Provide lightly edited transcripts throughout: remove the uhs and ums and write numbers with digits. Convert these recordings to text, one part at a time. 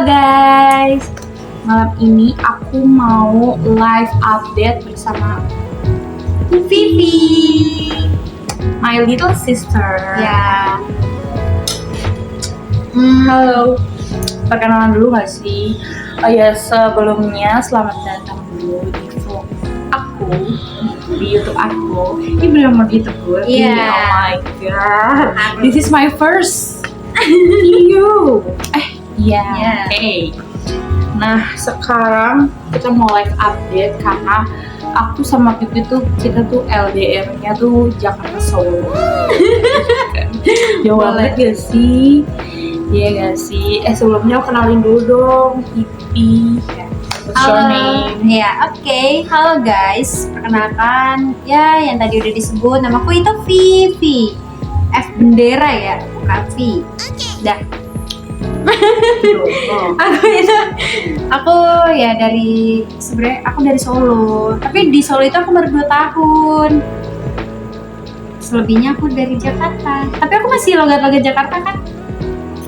guys, malam ini aku mau live update bersama Vivi, my little sister. Ya. Halo, perkenalan dulu gak sih? Oh ya, sebelumnya selamat datang dulu di vlog aku, di YouTube aku. Ini bener-bener di YouTube gue. Iya. Oh my god, this is my first video. Iya. Oke. Nah, sekarang kita mau live update karena aku sama Pipi tuh kita tuh LDR-nya tuh Jakarta Solo. Jauh banget gak sih? Iya gak sih? Sebelumnya kenalin dulu dong Pipi. What's your name? Ya, oke. Halo guys, perkenalkan ya yang tadi udah disebut, namaku itu Vivi. F bendera ya, bukan V. Dah. Aku ya sebenarnya aku dari Solo, tapi di Solo itu aku baru 2 tahun. Selebihnya aku dari Jakarta, tapi aku masih logat-logat Jakarta kan.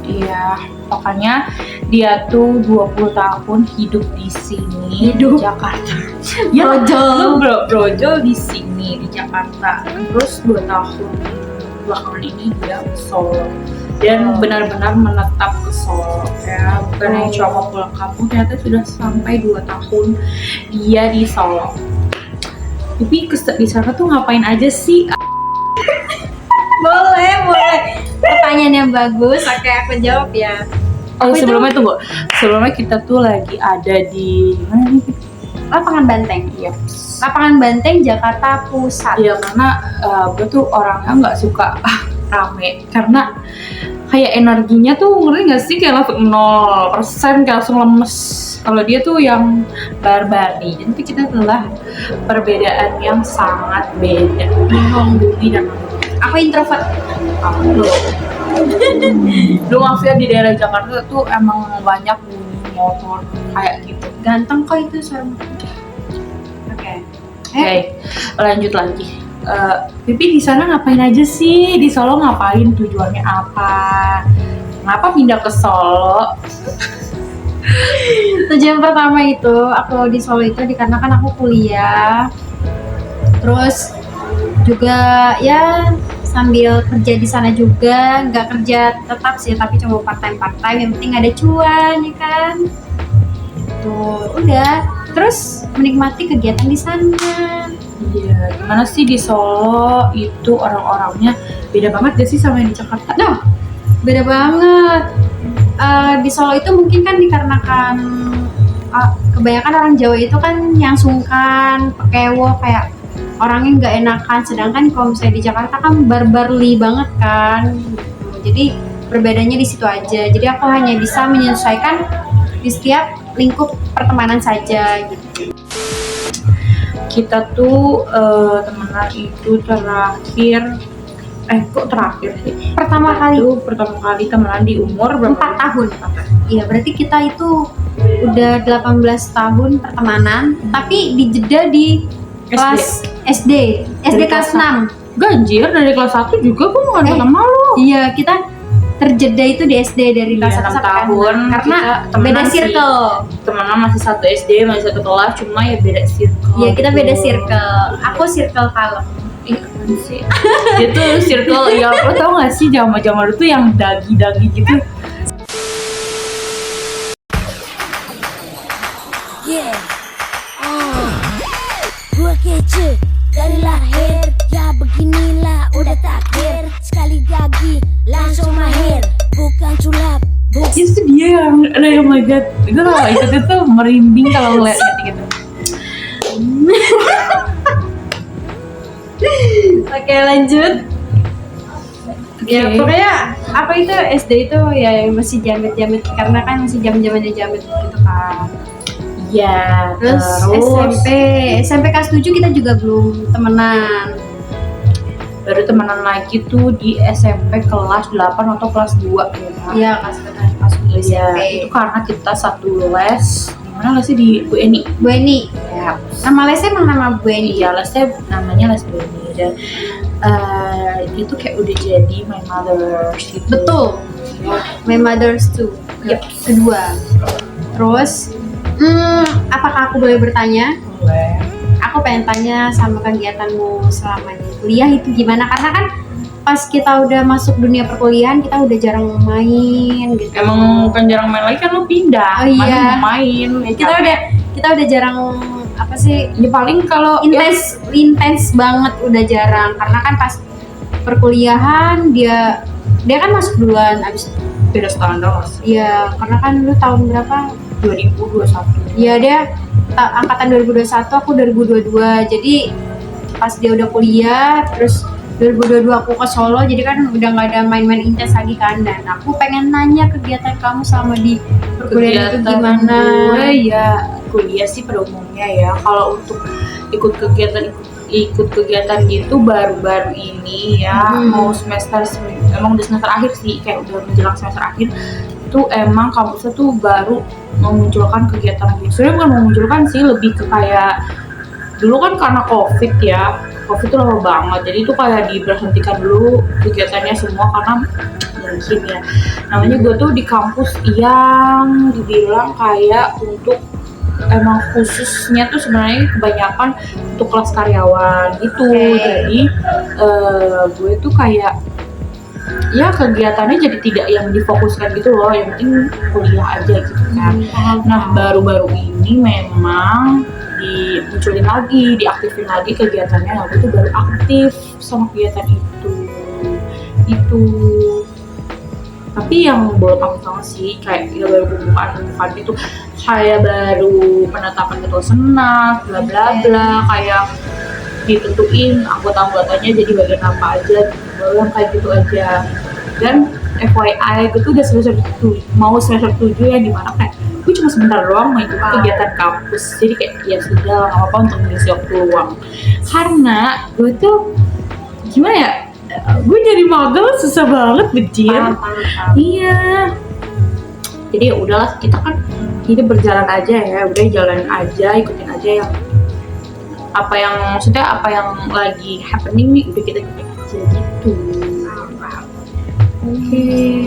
Iya, pokoknya dia tuh 20 tahun hidup di sini, di Jakarta. Ya, Brojol. brojol di sini di Jakarta. Terus 2 tahun belakangan ini dia ke Solo. Dan benar-benar menetap ke Solo ya, bukan yang cuma mau pulang kampung, ternyata sudah sampai 2 tahun dia di Solo. Tapi di sana tuh ngapain aja sih? Boleh. Pertanyaan yang bagus. Oke, aku jawab ya. Sebelumnya kita tuh lagi ada di mana nih? Lapangan Banteng. Iya. Lapangan Banteng, Jakarta Pusat. Iya, karena gue tuh orangnya nggak suka rame, karena kayak energinya tuh ngerti nggak sih, kayak langsung 0%, kayak langsung lemes. Kalau dia tuh yang barbari. Jadi kita telah perbedaan yang sangat beda. Bingung Budi dan Aku introvert. aku. Lu mafia di daerah Jakarta tuh emang banyak bunyi motor kayak gitu. Ganteng kok itu suara. Oke. Oke, lanjut lagi. Pipi di sana ngapain aja sih? Di Solo ngapain? Tujuannya apa? Kenapa pindah ke Solo? Tujuan pertama itu aku di Solo itu dikarenakan aku kuliah. Terus juga ya sambil kerja di sana juga, nggak kerja tetap sih, tapi coba part time, yang penting ada cuan ya kan. Tuh, udah. Terus menikmati kegiatan di sana. Iya, gimana sih di Solo itu orang-orangnya beda banget gak sih sama yang di Jakarta? Nah, beda banget. Di Solo itu mungkin kan dikarenakan kebanyakan orang Jawa itu kan yang sungkan, pekewo, kayak orangnya nggak enakan. Sedangkan kalau misalnya di Jakarta kan barbarly banget kan. Jadi perbedaannya di situ aja. Jadi aku hanya bisa menyesuaikan di setiap lingkup pertemanan saja gitu. Kita tuh temenan itu terakhir sih? Pertama kali temenan di umur berapa? 4 tahun. Iya, berarti kita itu udah 18 tahun pertemanan, tapi dijeda di kelas SD kelas 6. Ganjir, dari kelas 1 juga gue mau sama lu. Iya, kita terjeda itu di SD dari kelas 1 6 sampai tahun karena kita beda temenan circle. Temenan masih satu SD, masih satu kelas, cuma ya beda circle. Iya, kita beda circle. Aku circle kalem. Apaan sih? Itu circle ya, lo tau gak sih zaman-zaman itu yang dagi-dagi gitu. Gua kece dari lahir, ya beginilah udah takdir. Sekali dagi langsung mahir, bukan sulap. Itu dia yang, oh my god, itu tau gak, itu merinding kalau ngeliat gitu. Oke, lanjut. Ya pokoknya apa itu SD itu ya masih jamet-jamet, karena kan masih zaman-zamannya jamet gitu kan. Iya, Terus SMP kelas 7 kita juga belum temenan. Baru temenan lagi tuh di SMP kelas 8 atau kelas 2 ya. Iya, kelas 2 Iya, SMP. itu karena kita satu les. Di mana lesnya? Di Bu Eni. Bu Eni. Ya. Nama lesnya emang nama Bu Eni. Iya, lesnya namanya les Bu Eni. Dan itu kayak udah jadi my mother gitu. Betul. My mother's too. Yep. Kedua. Terus, apakah aku boleh bertanya? Boleh. Aku pengen tanya sama kegiatanmu selama di kuliah itu gimana? Karena kan pas kita udah masuk dunia perkuliahan kita udah jarang main gitu. Emang bukan jarang main lagi kan lo pindah. Oh, iya. Mana mau main. Ya, Kita udah jarang apa sih? ya paling kalau Intens banget udah jarang karena kan pas perkuliahan dia kan masuk duluan abis beda standar mas. ya karena kan lu tahun berapa? 2021. Ya dia angkatan 2021, aku 2022. Jadi pas dia udah kuliah, terus 2022 aku ke Solo, jadi kan udah nggak ada main-main intens lagi kan. Dan aku pengen nanya kegiatan kamu selama di perkuliahan itu gimana? Gue ya kuliah sih pada umumnya ya. Kalau untuk ikut kegiatan gitu baru-baru ini ya, mau emang udah semester akhir sih, kayak udah menjelang semester akhir itu emang kampusnya tuh baru memunculkan kegiatan gitu. Sebenarnya bukan memunculkan sih, lebih ke kayak dulu kan karena COVID ya, COVID tuh lama banget, jadi itu kayak diberhentikan dulu kegiatannya semua karena mungkin ya, namanya gue tuh di kampus yang dibilang kayak untuk emang khususnya tuh sebenarnya kebanyakan untuk kelas karyawan gitu. Jadi gue tuh kayak ya kegiatannya jadi tidak yang difokuskan gitu loh, yang penting kuliah aja gitu kan. Nah baru-baru ini memang dimunculin lagi, diaktifin lagi kegiatannya. Nah gue tuh baru aktif sama kegiatan itu. Tapi yang belum aku tahu sih kayak ya baru pembukaan itu, kayak baru penetapan ketua senat, bla bla bla, kayak ditentuin anggota-anggotanya jadi bagian apa aja gitu, belum kayak gitu aja. Dan FYI gue tuh udah semester 7 ya, dimana kayak gue cuma sebentar doang mau ikut kegiatan kampus, jadi kayak ya sudah nggak apa-apa untuk mengisi waktu luang. Karena gue tuh gimana ya, gue jadi magang susah banget bejir. Iya, jadi ya udahlah, kita kan hidup berjalan aja ya, udah jalan aja, ikutin aja yang apa yang lagi happening nih, udah kita ikutin aja gitu.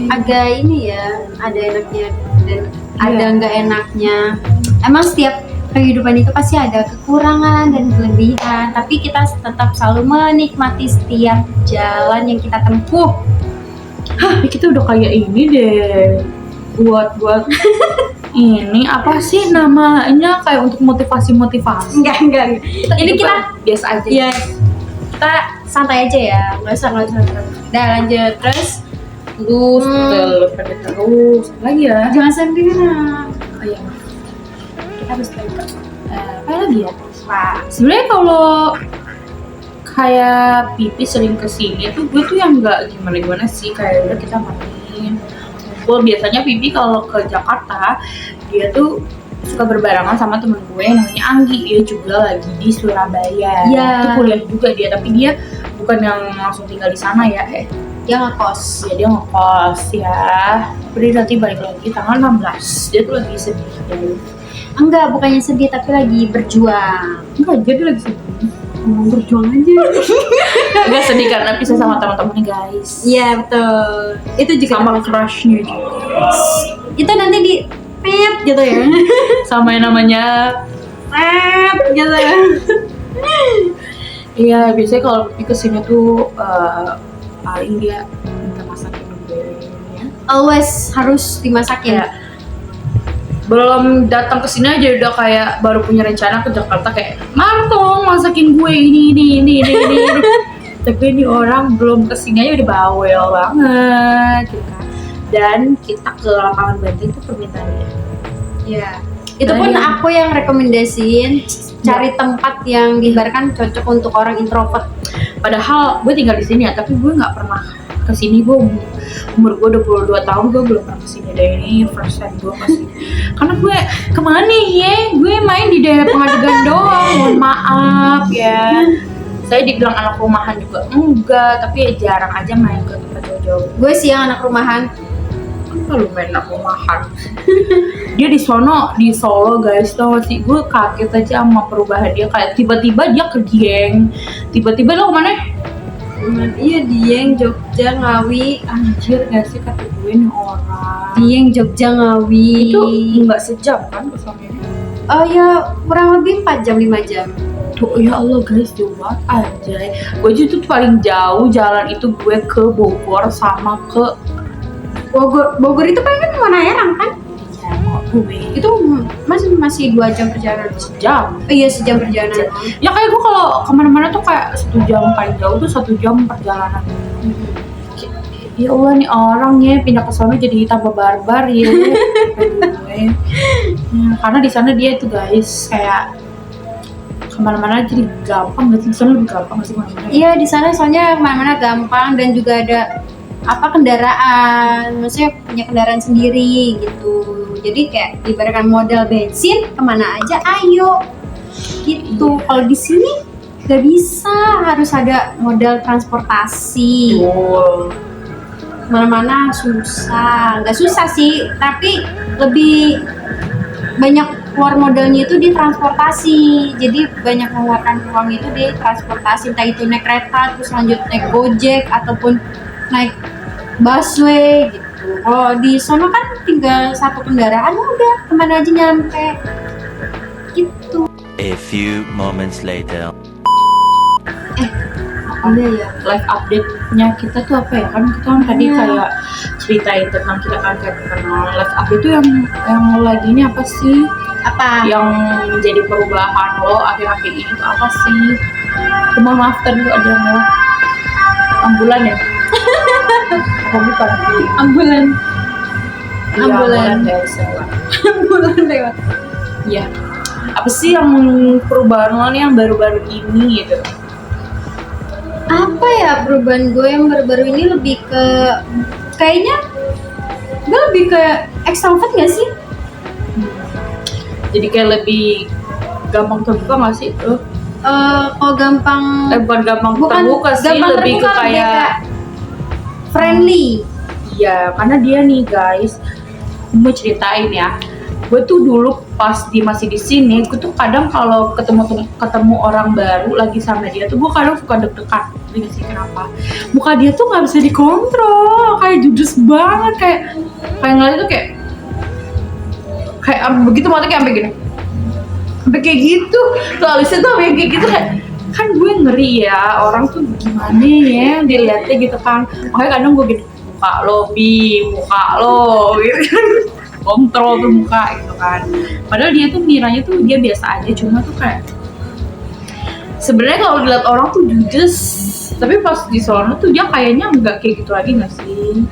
Agak ini ya, ada enaknya dan ada nggak enaknya. Emang setiap kehidupan itu pasti ada kekurangan dan kelebihan, tapi kita tetap selalu menikmati setiap jalan yang kita tempuh. Hah, kita udah kayak ini deh, buat ini apa sih namanya, kayak untuk motivasi. Enggak. Ini kita biasa aja. ya, kita santai aja ya, nggak usah. Udah lanjut terus. Terus lagi ya. Jangan sendiri nah. Oh iya. Kita harus belajar. Apa lagi ya? Sebenarnya kalau kayak Pipi sering kesini tuh gue tuh yang nggak gimana sih, kayak udah kita main. Biasanya Pipi kalau ke Jakarta dia tuh suka berbarengan sama temen gue yang namanya Anggi, dia juga lagi di Surabaya. Iya. Itu kuliah juga dia, tapi dia bukan yang langsung tinggal di sana ya. Dia ngekos. Ya dia ngekos ya. Tapi nanti balik lagi tanggal 16. Dia tuh lagi sedih ya. Enggak, bukannya sedih tapi lagi berjuang. Enggak, dia lagi sedih. Ngomong berjuang aja. Enggak sedih karena pisah sama teman-temannya guys. Iya betul. Itu juga Sama crushnya juga. itu nanti di pep gitu ya. Sama yang namanya Pep gitu ya. iya, biasanya kalau pergi kesini tuh paling dia minta masakin gue ya. Always harus dimasakin. Ya. Belum datang kesini aja udah kayak baru punya rencana ke Jakarta, kayak Martong masakin gue ini. Tapi ini orang belum kesini aja udah bawel banget gitu kan. Dan kita ke lapangan Banteng itu permintaan dia. Iya. Itu pun aku yang rekomendasiin cari tempat yang diibaratkan cocok untuk orang introvert. Padahal gue tinggal di sini ya, tapi gue nggak pernah kesini. Gue umur gue 22 tahun gue belum pernah kesini, dari ini first time gue kesini. Karena gue kemana ya? Gue main di daerah Pengadegan doang. Mohon maaf ya. Saya dibilang anak rumahan juga enggak, tapi ya jarang aja main ke tempat jauh-jauh. Gue sih yang anak rumahan. Kalau main anak rumahan. Dia di Solo guys, tau gak sih? Gue kaget aja sama perubahan dia, kayak tiba-tiba dia ke geng, tiba-tiba lo kemana? Iya, Dieng, Jogja, Ngawi. Anjir gak sih kata gue nih orang. Dieng, Jogja, Ngawi. Itu nggak sejam kan kesana? Oh ya, kurang lebih 4 jam, 5 jam. Tuh ya Allah guys, jauh banget anjay. Gue aja tuh paling jauh jalan itu gue ke Bogor sama ke Bogor itu paling kan mana Erang kan? ya kok gue Itu masih 2 jam perjalanan. sejam. Iya, sejam perjalanan. Ya kayak gue kalau kemana-mana tuh kayak 1 jam, paling jauh tuh 1 jam perjalanan. Ya Allah nih orangnya pindah ke sana jadi tambah barbar ya. Gue. Ya, karena di sana dia itu guys kayak kemana-mana jadi gampang, nggak sih? Di sana lebih gampang nggak sih kemana-mana? Iya, di sana soalnya kemana-mana gampang dan juga ada kendaraan, maksudnya punya kendaraan sendiri gitu. Jadi kayak ibaratkan modal bensin kemana aja, ayo gitu. Kalau di sini nggak bisa, harus ada modal transportasi. Betul. Mana-mana susah, nggak susah sih, tapi lebih banyak keluar modalnya itu di transportasi. Jadi banyak mengeluarkan uang itu di transportasi, entah itu naik kereta terus lanjut naik Gojek ataupun naik busway gitu. Kalau di sono kan tinggal satu kendaraan udah kemana aja nyampe gitu. A few moments later. Iya ya. Live update-nya kita tuh apa ya, kan kita kan tadi Iya. kayak ceritain tentang kita kan kayak kenal live update tuh yang lagi ini apa sih, Apa? yang menjadi perubahan lo akhir-akhir ini tuh apa sih? Cuma maaf tadi ada yang lewat ambulan ya. Apa bukan? Ambulan. Iya, Ambulan. dari Sela. Ambulan lewat. Iya. Apa sih yang perubahan lo nih yang baru-baru ini gitu? Apa ya perubahan gue yang baru-baru ini lebih ke kayaknya gue lebih ke extrovert gak sih? Jadi kayak lebih gampang terbuka nggak sih lo? Kalau gampang Bukan gampang bukan terbuka sih, gampang lebih ke terbuka, kayak friendly. iya, karena dia nih guys, mau ceritain ya. Gue tuh dulu pas masih di sini, gue tuh kadang kalau ketemu orang baru lagi sama dia tuh gue kadang suka deg-degan. Nggak sih kenapa? Muka dia tuh nggak bisa dikontrol, kayak judes banget, kayak ngeliat tuh kayak begitu mata kayak sampai gini, sampai kayak gitu. Tuh alisnya tuh sampai kayak gitu kayak, kan gue ngeri ya orang tuh gimana ya dilihatnya gitu kan. Makanya kadang gue gini, muka lo gitu kan. Kontrol tuh muka gitu kan. Padahal dia tuh miranya tuh dia biasa aja, cuma tuh kayak sebenarnya kalau dilihat orang tuh judes, tapi pas di sono tuh dia kayaknya nggak kayak gitu lagi nggak sih?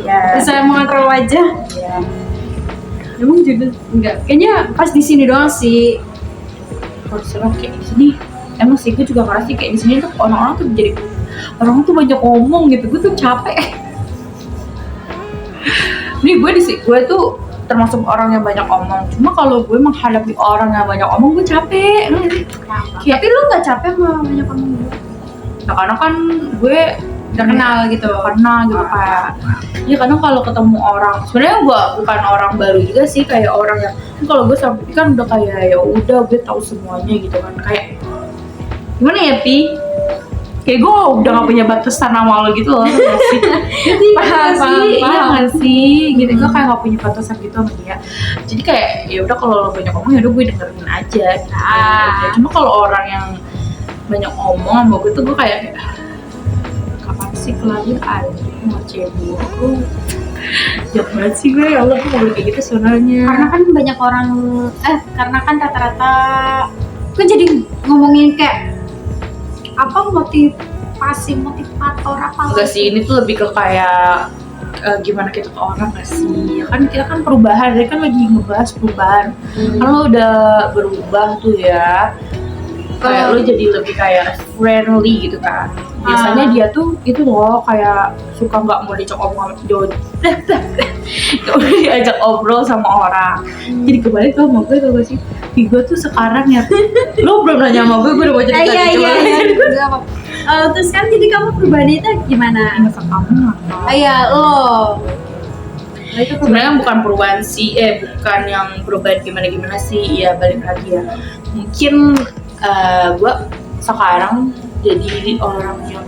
Iya. Bisa mengontrol wajah. Iya. Emang judes enggak? Kayaknya pas di sini doang sih. Kalau disuruh kayak di sini, emang sih gue juga ngerasa kayak di sini tuh orang-orang tuh jadi orang tuh banyak ngomong gitu, gue tuh capek. Nih gue tuh termasuk orang yang banyak omong. Cuma kalau gue menghadapi orang yang banyak omong, gue capek. Tapi lu nggak capek sama banyak ngomong gue? Nah, karena kan gue Udah kenal gitu. karena gitu kayak ya kadang kalau ketemu orang, sebenarnya gue bukan orang baru juga sih, kayak orang yang kalau gue sampai kan udah kayak ya udah gue tahu semuanya gitu kan, kayak gimana ya Pi, kayak gue udah gak punya batasan sama lo gitu loh. Nggak sih? Iya nggak sih gitu, gue kayak gak punya batasan gitu sama dia. Jadi kayak ya udah kalau lo banyak ngomong ya udah gue dengerin aja gitu. Ya, cuma kalau orang yang banyak ngomong sama gue tuh gue kayak kapan sih kelahiran mau cebok jahat banget sih gue, ya Allah gue ngomong kayak gitu sebenarnya. Karena kan banyak orang karena kan rata-rata gue jadi ngomongin kayak apa motivator apa Enggak sih, ini tuh lebih ke kayak gimana kita ke orang gak sih? Ya kan kita kan perubahan, dia kan lagi ngebahas perubahan. Kan lo udah berubah tuh ya, kayak lo jadi lebih kayak friendly gitu kan. Biasanya dia tuh itu loh kayak suka nggak mau diajak ngomong diajak obrol sama orang. Jadi kebalik tuh sama gue tuh sih. Gue tuh sekarang ya, lo belum nanya sama gue udah mau cerita Iya. Terus kan jadi kamu perubahan itu gimana? masa kamu apa? Iya lo. Itu Sebenarnya bukan perubahan sih, bukan yang perubahan gimana sih, ya balik lagi ya. Mungkin gue sekarang jadi orang yang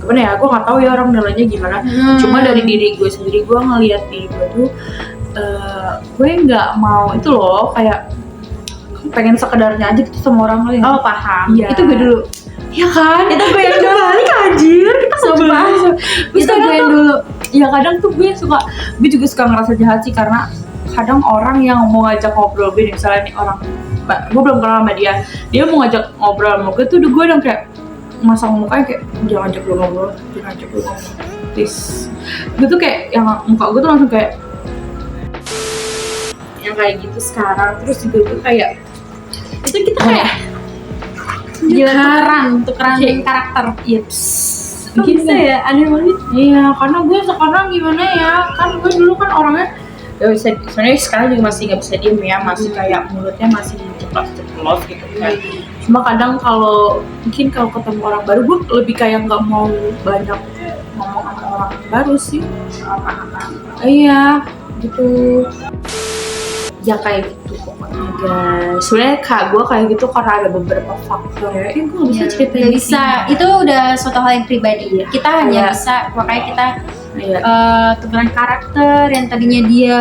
gimana ya, gue nggak tahu ya orang nilainya gimana. Cuma dari diri gue sendiri, gue ngelihat diri gue tuh gue nggak mau itu loh, kayak pengen sekedarnya aja gitu sama orang lain. Oh paham. Iya. Itu gue dulu. Ya kan? Itu gue yang dulu. balik anjir. Kita Sumpah. Itu gue yang dulu. Ya kadang tuh gue juga suka ngerasa jahat sih, karena kadang orang yang mau ngajak ngobrol gue, misalnya nih orang, gue belum kenal sama dia mau ngajak ngobrol sama gue tuh, gue udah kayak masang mukanya kayak jangan ajak gue ngobrol, please. Gue tuh kayak yang muka gue tuh langsung kayak yang kayak gitu sekarang. Terus juga gue kayak itu kita kayak Gila, tukeran karakter. Yips. Kok bisa ya? Aneh banget. Iya, karena gue sekarang gimana ya, kan gue dulu kan orangnya gak bisa, sebenarnya sekarang juga masih gak bisa diem ya, masih kayak mulutnya masih ceplos gitu kan. Cuma kadang kalau ketemu orang baru, gue lebih kayak nggak mau banyak ngomong sama orang baru sih. Iya, gitu. Ya kayak gitu pokoknya guys. Sebenarnya gue kayak gitu karena ada beberapa faktor ya. Gue nggak bisa ceritain. Nggak bisa. Itu udah suatu hal yang pribadi. Kita hanya bisa, makanya kita tukeran karakter yang tadinya dia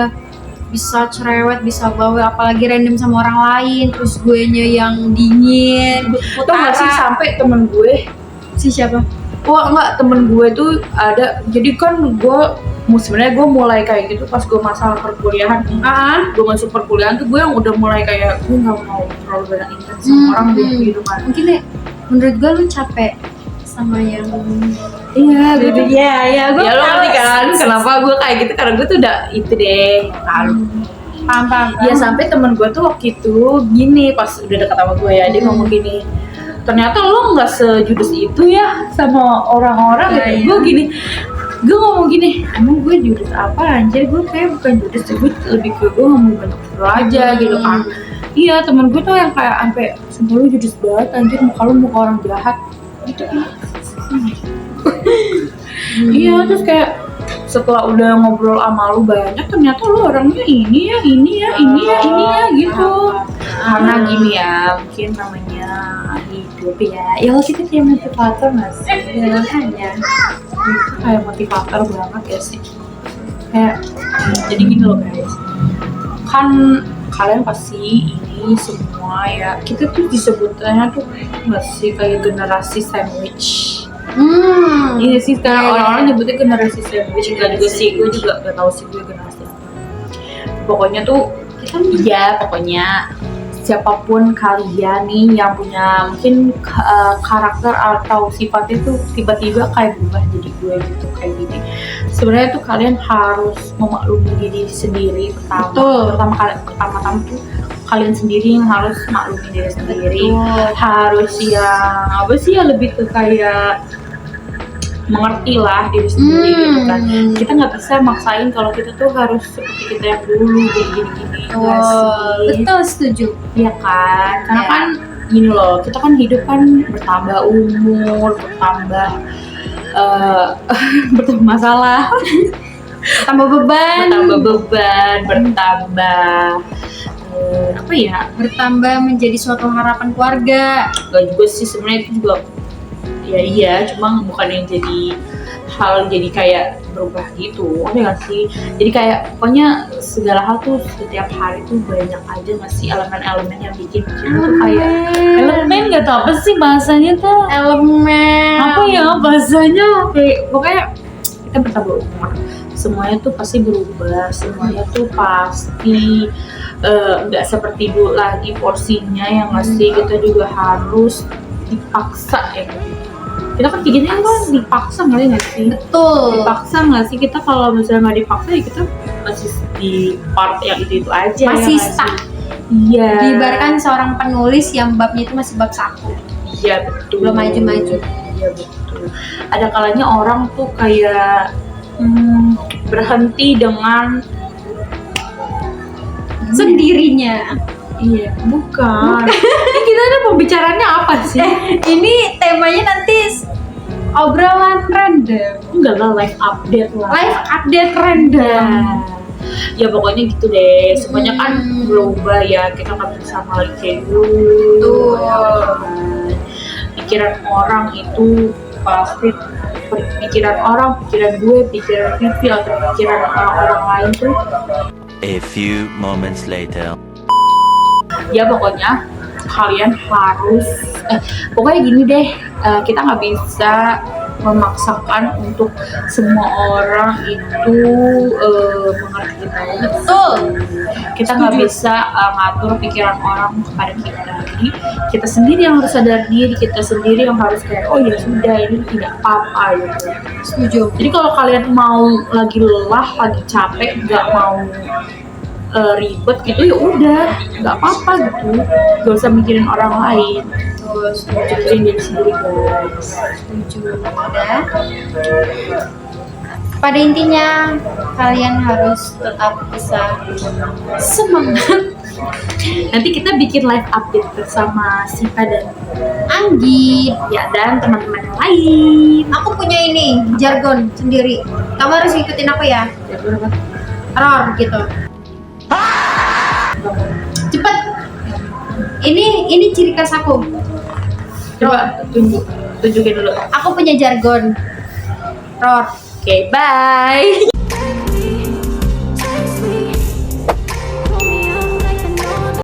bisa cerewet, bisa bawel, apalagi random sama orang lain, terus gue nya yang dingin. Tuh masih sampai temen gue, si siapa? Wah enggak, temen gue tuh ada, jadi kan sebenarnya gue mulai kayak gitu pas gue masalah perkuliahan. Gue masuk perkuliahan tuh gue yang udah mulai kayak gue nggak mau terlalu banyak intens sama orang gitu kan. Mungkin ya, menurut gue lu capek sama yang iya gitu. Iya, gue lo ngerti kan kenapa gue kayak gitu, karena gue tuh udah itu deh paham. Ya sampai temen gue tuh waktu itu gini, pas udah dekat sama gue ya, dia ngomong gini, ternyata lo nggak sejudes itu ya sama orang-orang gitu. Gue ngomong gini, emang gue judes apa anjir, gue kayak bukan judes, gue lebih ke gue ngomong banyak ngobrol aja gitu kan. Iya, temen gue tuh yang kayak sampai sumpah lu judes banget anjir, muka orang jahat gitu kan. Iya, terus kayak setelah udah ngobrol sama lu banyak, ternyata lu orangnya ini ya gitu. Karena gini ya, mungkin namanya hidup ya. Ya lo kita kayak motivator nggak sih? Ya makanya itu kayak motivator banget ya sih. Kayak jadi gini loh guys, kan kalian pasti ini semua ya, kita tuh disebutnya tuh nggak sih kayak generasi sandwich. Iya sih, sekarang orang-orang nyebutnya generasi sandwich. Enggak juga sih, gue juga gak tahu sih gue generasi apa. Pokoknya tuh pokoknya siapapun kalian nih yang punya mungkin karakter atau sifatnya tuh tiba-tiba kayak berubah jadi gue gitu kayak gini. Sebenarnya tuh kalian harus memaklumi diri sendiri pertama-tama tuh kalian sendiri yang harus maklumi diri sendiri. Harus yang lebih ke kayak mengerti lah diri sendiri gitu kan. Kita nggak bisa maksain kalau kita tuh harus seperti kita yang dulu gini-gini. Betul, setuju. Iya kan, karena kan gini loh, kita kan hidup kan bertambah umur, bertambah masalah, bertambah beban, bertambah menjadi suatu harapan keluarga. Gak juga sih sebenarnya, itu juga ya iya, cuma bukan yang jadi hal jadi kayak berubah gitu, ada nggak sih? Jadi kayak pokoknya segala hal tuh setiap hari tuh banyak aja nggak sih elemen-elemen yang bikin kita tuh kayak elemen, nggak tau apa sih bahasanya tuh, elemen apa ya bahasanya, kayak pokoknya kita bertambah umur, semuanya tuh pasti berubah, semuanya tuh pasti nggak seperti dulu lagi porsinya yang nggak sih. Kita juga harus dipaksa ya. Kita kan kayak gini kan dipaksa nggak sih? Betul. Dipaksa nggak sih? Kita kalau misalnya nggak dipaksa ya kita masih di part yang itu aja. Masih ya stuck. Iya. Diibaratkan seorang penulis yang babnya itu masih bab 1. Iya betul. Belum maju-maju. Iya betul. Ada kalanya orang tuh kayak berhenti dengan sendirinya. Iya, bukan. Ini kita ada pembicaranya apa sih? Ini temanya nanti obrolan random. Enggak lah, live update lah. Live update random. Ya pokoknya gitu deh. Semuanya kan berubah ya. Kita nggak bisa balik kayak dulu. Tuh. Ya, kan? Pikiran orang itu pasti pikiran orang, pikiran gue, pikiran Vivi atau pikiran orang lain tuh A few moments later. ya pokoknya kalian harus pokoknya gini deh, kita nggak bisa memaksakan untuk semua orang itu mengerti kita. Betul. Kita nggak bisa ngatur pikiran orang kepada kita. Jadi kita sendiri yang harus sadar diri, kita sendiri yang harus kayak oh ya sudah ini tidak apa-apa gitu. Setuju. Jadi kalau kalian mau lagi lelah, lagi capek, nggak mau ribet gitu ya udah nggak apa-apa gitu, gak usah mikirin orang lain. Terus Mikirin diri sendiri guys. setuju. Udah. Pada intinya kalian harus tetap bisa semangat. Nanti kita bikin live update bersama Siva dan Anggi. ya dan teman-teman yang lain. Aku punya ini jargon sendiri. Kamu harus ikutin aku ya. Ya, berapa? Roar gitu. Cepet. Ini ciri khas aku. Coba tunjukin dulu. Aku punya jargon. Roar. Oke, bye.